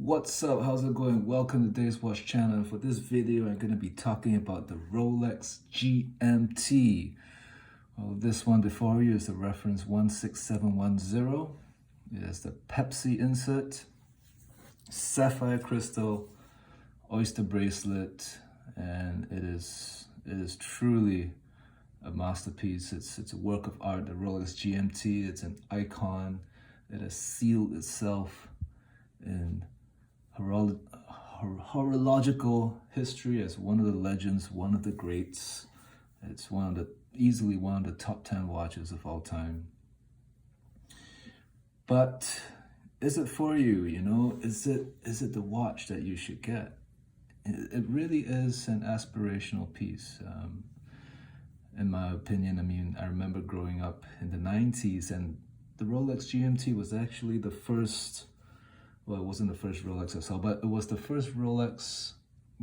What's up? How's it going? Welcome to Days Watch channel. For this video, I'm going to be talking about the Rolex GMT. Well, this one before you is the reference 16710. It is the Pepsi insert, sapphire crystal, oyster bracelet, and it is truly a masterpiece. It's a work of art. The Rolex GMT. It's an icon. It has sealed itself in horological history as one of the legends, one of the greats. It's easily one of the top 10 watches of all time. But is it for you? Is it the watch that you should get? It really is an aspirational piece. In my opinion, I remember growing up in the 90s, and the Rolex GMT was actually the first. Well, it wasn't the first Rolex I saw, but it was the first Rolex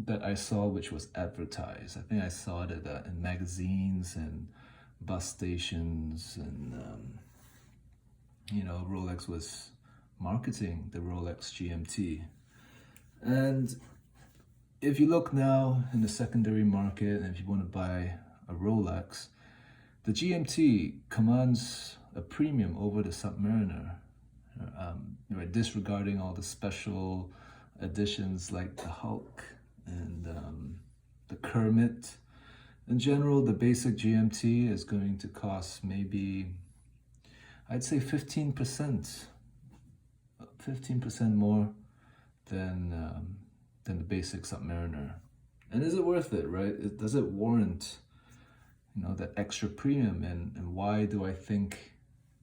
that I saw which was advertised. I think I saw it in magazines and bus stations, and Rolex was marketing the Rolex GMT. And if you look now in the secondary market, and if you want to buy a Rolex, the GMT commands a premium over the Submariner. Disregarding all the special editions like the Hulk and the Kermit. In general, the basic GMT is going to cost maybe, I'd say 15% more than the basic Submariner. And is it worth it, right? Does it warrant, that extra premium? And why do I think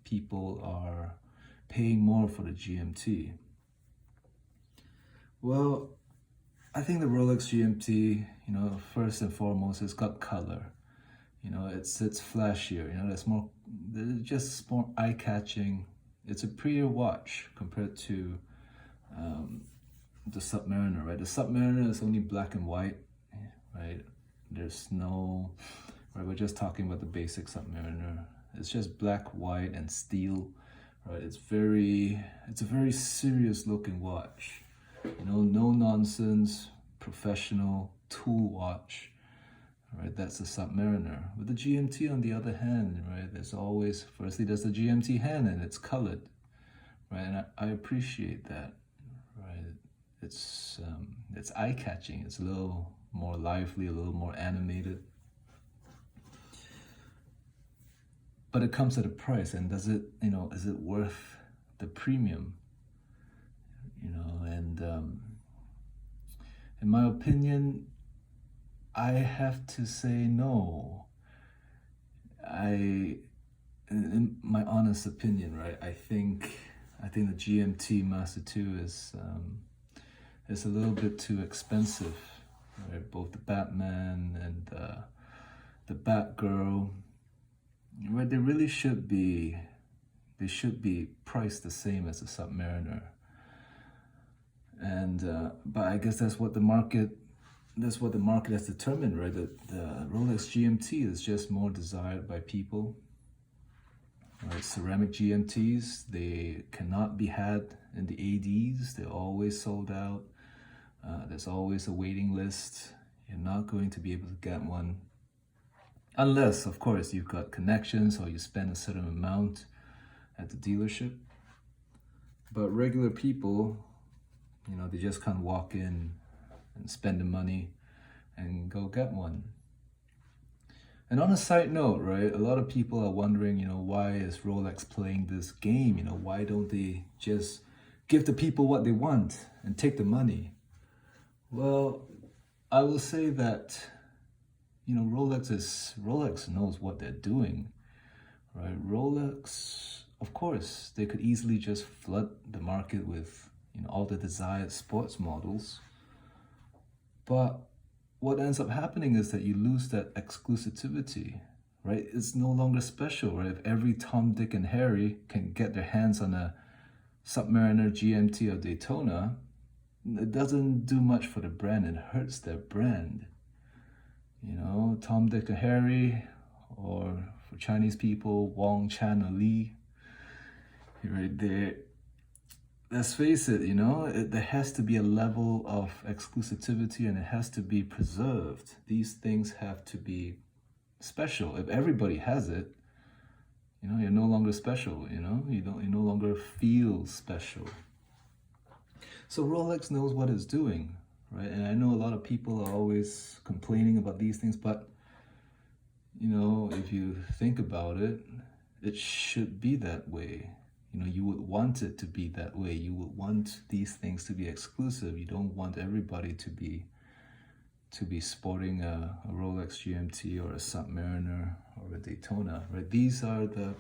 people are paying more for the GMT? Well, I think the Rolex GMT, first and foremost, it's got color. It's flashier. It's just more eye-catching. It's a prettier watch compared to the Submariner, right? The Submariner is only black and white, right? There's no, right? We're just talking about the basic Submariner. It's just black, white, and steel. Right, it's a very serious looking watch. No nonsense, professional tool watch. Right, that's the Submariner. With the GMT, on the other hand, right, there's the GMT hand, and it's colored. Right, and I appreciate that. Right, it's eye-catching. It's a little more lively, a little more animated. But it comes at a price, and is it worth the premium? And in my opinion, I have to say no. In my honest opinion, right, I think the GMT Master 2 is a little bit too expensive. Right, both the Batman and the Batgirl. Right, they should be priced the same as the Submariner. And but I guess that's what the market has determined, right? That the Rolex GMT is just more desired by people. Right, ceramic GMTs, they cannot be had in the ADs. They're always sold out. There's always a waiting list. You're not going to be able to get one. Unless, of course, you've got connections or you spend a certain amount at the dealership. But regular people, they just can't walk in and spend the money and go get one. And on a side note, right, a lot of people are wondering, why is Rolex playing this game? Why don't they just give the people what they want and take the money? Well, I will say that Rolex knows what they're doing, right? Rolex, of course, they could easily just flood the market with, all the desired sports models. But what ends up happening is that you lose that exclusivity, right? It's no longer special, right? If every Tom, Dick, and Harry can get their hands on a Submariner, GMT, or Daytona, it doesn't do much for the brand. It hurts their brand. Tom, Dick, and Harry, or for Chinese people, Wong, Chan, or Lee, right there. let's face it, there has to be a level of exclusivity and it has to be preserved. These things have to be special. If everybody has it, you're no longer special, you no longer feel special. So Rolex knows what it's doing, right? And I know a lot of people are always complaining about these things, but if you think about it, it should be that way. You would want it to be that way. You would want these things to be exclusive. You don't want everybody to be sporting a Rolex GMT or a Submariner or a Daytona, right? These are the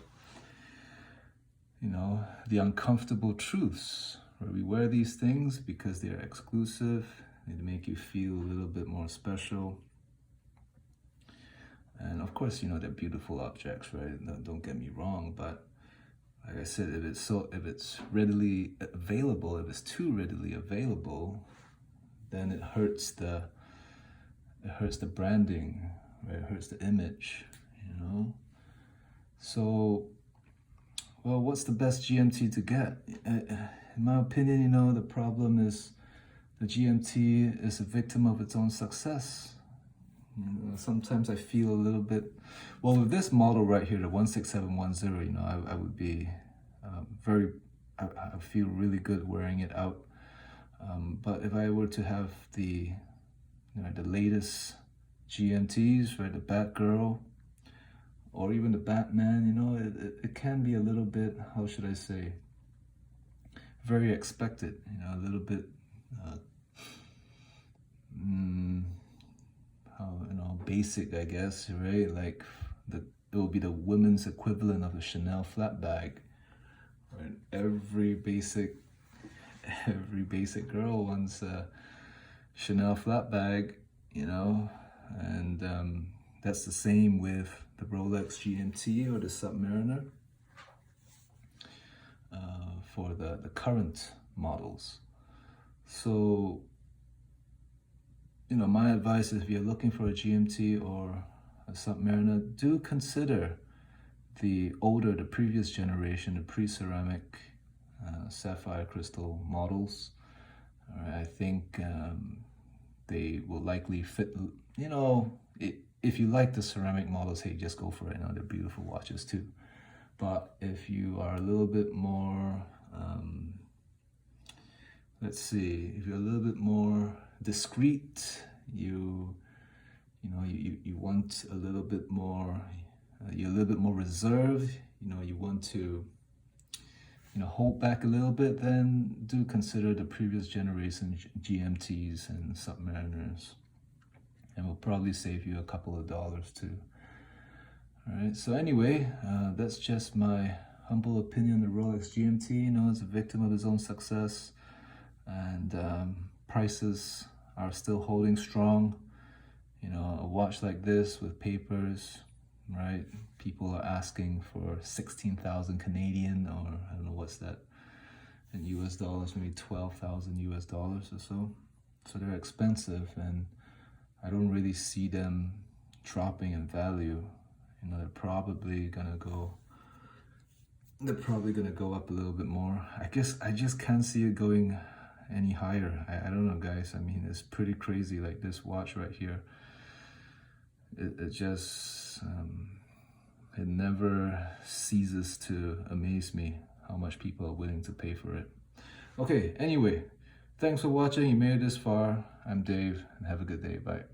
uncomfortable truths, right? We wear these things because they're exclusive. They make you feel a little bit more special. And of course, they're beautiful objects, right? No, don't get me wrong, but like I said, if it's readily available, if it's too readily available, then it hurts the branding, right? It hurts the image, So, well, what's the best GMT to get? In my opinion, the problem is the GMT is a victim of its own success. Sometimes I feel a little bit, well, with this model right here, the 16710, I would be I feel really good wearing it out. But if I were to have the latest GMTs, right, the Batgirl, or even the Batman, it can be a little bit, how should I say, very expected, a little bit, basic, I guess, right? Like it will be the women's equivalent of the Chanel flat bag, right? Every basic girl wants a Chanel flat bag, and that's the same with the Rolex GMT or the Submariner for the current models. So my advice is if you're looking for a GMT or a Submariner, do consider the previous generation, the pre-ceramic sapphire crystal models. I think they will likely fit, if you like the ceramic models, hey, just go for it. They're beautiful watches too. But if you are a little bit more, if you're a little bit more discreet, you want a little bit more, you're a little bit more reserved, you want to hold back a little bit, then do consider the previous generation GMTs and Submariners, and will probably save you a couple of dollars too. All right, so anyway, that's just my humble opinion on the Rolex GMT. It's a victim of its own success, and prices are still holding strong. A watch like this with papers, right? People are asking for 16,000 Canadian, or I don't know what's that in US dollars, maybe 12,000 US dollars or so. So they're expensive, and I don't really see them dropping in value. They're probably gonna go up a little bit more. I guess I just can't see it going any higher. I don't know, guys. I mean, it's pretty crazy. Like this watch right here, it just it never ceases to amaze me how much people are willing to pay for it. Okay, anyway, thanks for watching. You made it this far. I'm Dave, and have a good day. Bye.